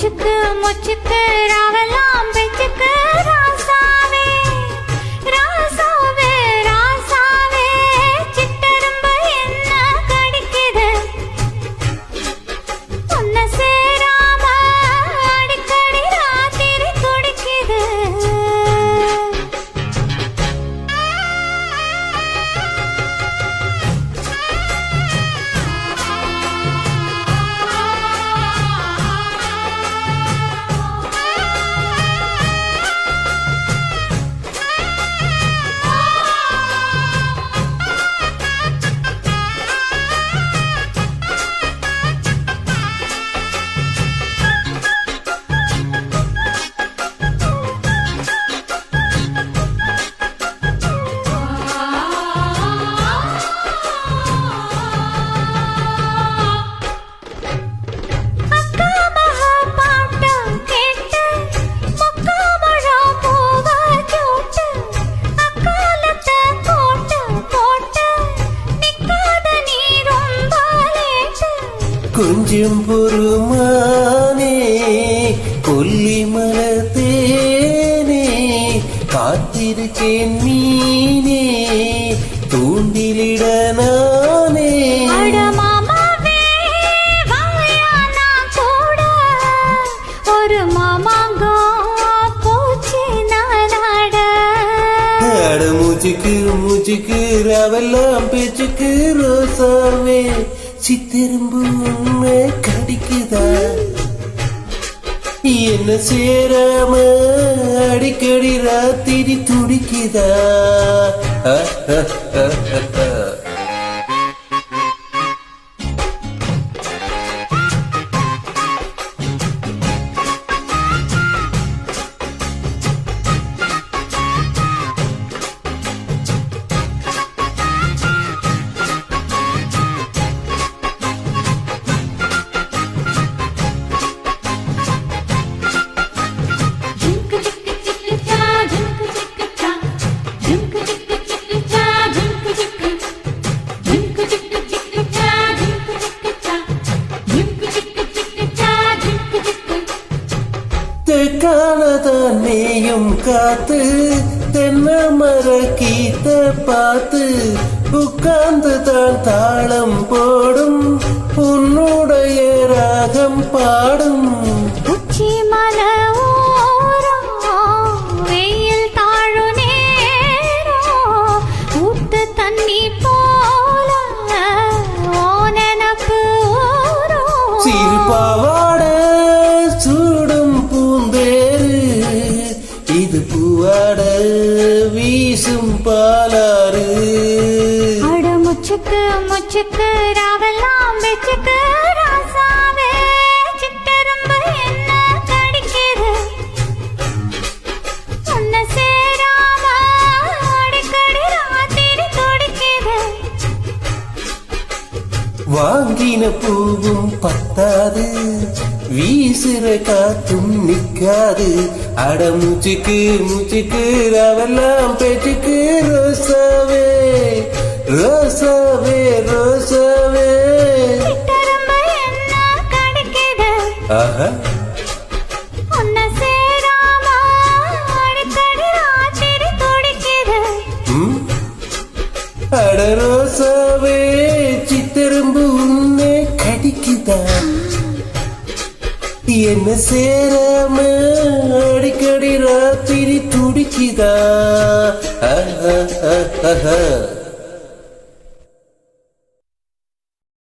முச்சுக்கு முச்சுக்கு ராவெல்லாம் பெச்சுக்கு ராசாவே ராசாவே ராசாவே சிட்டரும்பு என்ன கடிக்குது உன்னை சேராம அடிக்கடி ராத்திரி துடிக்குது கொஞ்சம் பொறுமானே கொல்லிமலை தேனே காத்திருக்கேன் மீனே தூண்டிலிட நானே ஒரு மாமாங்கோ பூச்சி நானாட அட மூச்சுக்கு மூச்சுக்கு ராவெல்லாம் பேச்சுக்கு ரோசாவே சித்தெரும்பு உன்னை கடிக்குதா என்ன சேராம அடிக்கடி ராத்திரி துடிக்குதா காலதான் நீயும் காத்து தென்னை மர கீத்த பார்த்து உட்கார்ந்து தான் தாளம் போடும் உன்னுடைய ராகம் பாடும் உச்சி மலை வெயில் தாழு நேரம் ஊத்து தண்ணி போல ஓனக்கு சிறுபாவாட சூடும் பூந்தேரு இது பூவாட வீசும் பாலாறு அட முச்சுக்கு முச்சுக்கு ராவெல்லாம் வெச்சுக்கு ராசாவே சிட்டரும்பு என்ன கடிக்குது உன்னை சேராம அடிக்கடி ராத்திரி துடிக்குது வாங்கின பூவும் பத்தாது வீசுற காத்தும் நிக்காது அட மூச்சுக்கு மூச்சுக்கு ராவெல்லாம் பேச்சுக்கு ரோசாவே ரோசாவே ரோசாவே சிட்டரும்பு என்ன கடிக்குது ஆஹா உன்னை சேராம அடிக்கடி ராத்திரி துடிக்குது அட ரோசாவே சித்தெரும்பு உன்னை கடிக்குதா என்ன சேராம அடிக்கடி ராத்திரி துடிக்குதா